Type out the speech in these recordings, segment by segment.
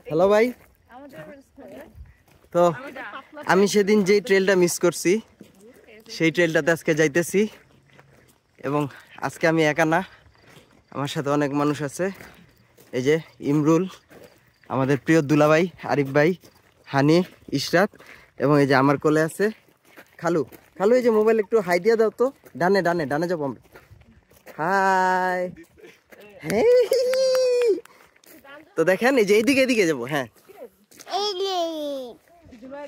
Hello ভাই। তো আমি সেদিন যেই ট্রেলটা মিস করছি সেই ট্রেলটাতে আজকে যাইতেছি, এবং আজকে আমি একা না, আমার সাথে অনেক মানুষ আছে। এই যে ইমরুল, আমাদের প্রিয় দুলাভাই, আরিফ ভাই, হানি, ইশরাত, এবং এই যে আমার কোলে আছে খালু। খালু এই যে মোবাইল একটু হাই দিয়ে দাও তো, ডানে ডানে ডানে যাবো আমরা। হাই। তো দেখেন এই যে এইদিকে এদিকে যাবো। হ্যাঁ,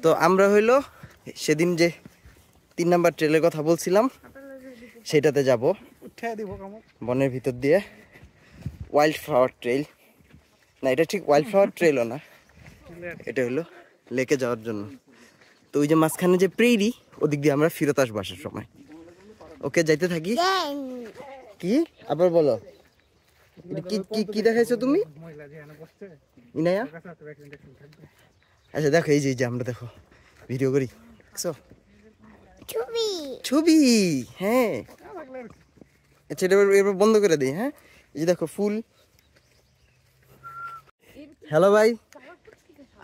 তো আমরা হইলো সেদিন যে 3 নাম্বার ট্রেলের কথা বলছিলাম সেটাতে যাব, বনের ভিতর দিয়ে। ওয়াইল্ড ফ্লাওয়ার ট্রেল না, এটা ঠিক ওয়াইল্ড ফ্লাওয়ার ট্রেলও না, এটা হলো লেকে যাওয়ার জন্য। তো ওই যে মাঝখানে যে প্রেরি, ওদিক দিয়ে আমরা ফিরত আসবো আসার সময়। ওকে, যাইতে থাকি। কি আবার বলো, কি কি কি দেখাইছো তুমি ইনায়া? আচ্ছা দেখো, এই যে আমরা দেখো ভিডিও করি, ছবি ছবি। হ্যাঁ আচ্ছা, এটা এবার বন্ধ করে দিই। হ্যাঁ, এই যে দেখো ফুল। হ্যালো ভাই,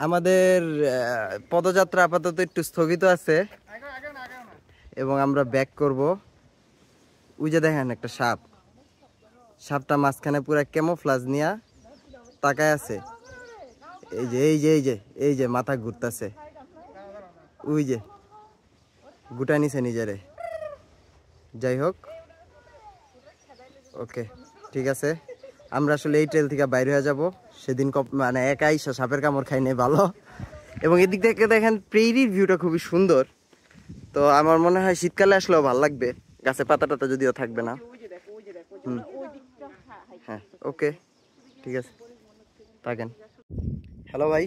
আমাদের পদযাত্রা আপাতত একটু স্থগিত আছে এবং আমরা ব্যাক করব। ওই যে দেখেন একটা সাপ, সাপটা মাঝখানে পুরো ক্যামোফ্লাজ নিয়া তাকায় আছে। এই যে এই যে এই যে এই যে মাথা ঘুরতেছে, ওই যে গুটা নিছে নিজেরে। যাই হোক, ওকে ঠিক আছে, আমরা আসলে এই ট্রেল থেকে বাইরে হয়ে যাব। সেদিন মানে একাই সাপের কামড় খাই নাই ভালো। এবং এদিক থেকে দেখেন প্রেরির ভিউটা খুবই সুন্দর। তো আমার মনে হয় শীতকালে আসলেও ভালো লাগবে, গাছে পাতা টাতা যদিও থাকবে না। হ্যাঁ ওকে ঠিক আছে, থাকেন। হ্যালো ভাই,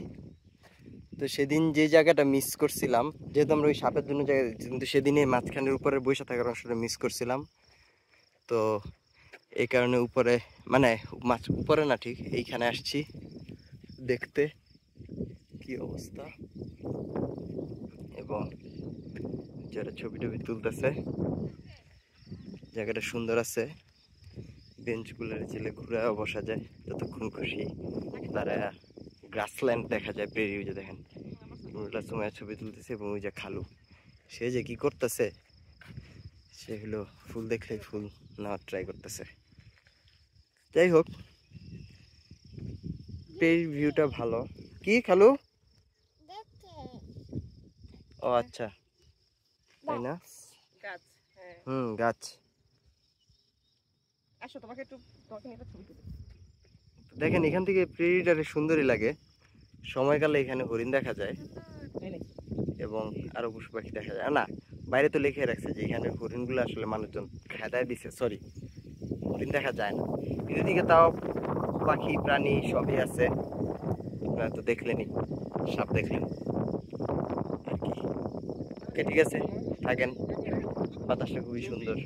তো সেদিন যে জায়গাটা মিস করছিলাম, যেহেতু আমরা ওই সাপের জন্য জায়গায়, কিন্তু সেদিনে মাঝখানের উপরে বসে থাকার অংশটা মিস করছিলাম। তো এই কারণে উপরে, মানে মাছ উপরে না, ঠিক এইখানে আসছি দেখতে কি অবস্থা, এবং যারা ছবি টবি তুলতেছে। জায়গাটা সুন্দর আছে, বেঞ্চগুলোর ছেলে ঘুরে বসা যায় যতক্ষণ খুশি। তারা গ্রাসল্যান্ড দেখা যায়, প্রেরি যে দেখেন সময় ছবি তুলতেছে। এবং ওই যে খালু, সে যে কি করতেছে, সে হলো ফুল দেখলে ফুল নেওয়ার ট্রাই করতেছে। যাই হোক, প্রেরির ভিউটা ভালো। কি খালু? ও আচ্ছা, তাই না? গাছ। দেখেন এখান থেকে প্রেরিটারে সুন্দরই লাগে। সময়কালে এখানে হরিণ দেখা যায় এবং আরো পশু পাখি দেখা যায় না। বাইরে তো লিখে রাখছে যে এখানে হরিণগুলো আসলে মানুষজন খেদায় দিছে, সরি হরিণ দেখা যায় না। এদিকে তাও পাখি প্রাণী সবই আছে, আপনারা তো দেখলেনই, সাপ দেখলেন আর কি। ওকে ঠিক আছে, থাকেন, বাতাসটা খুবই সুন্দর।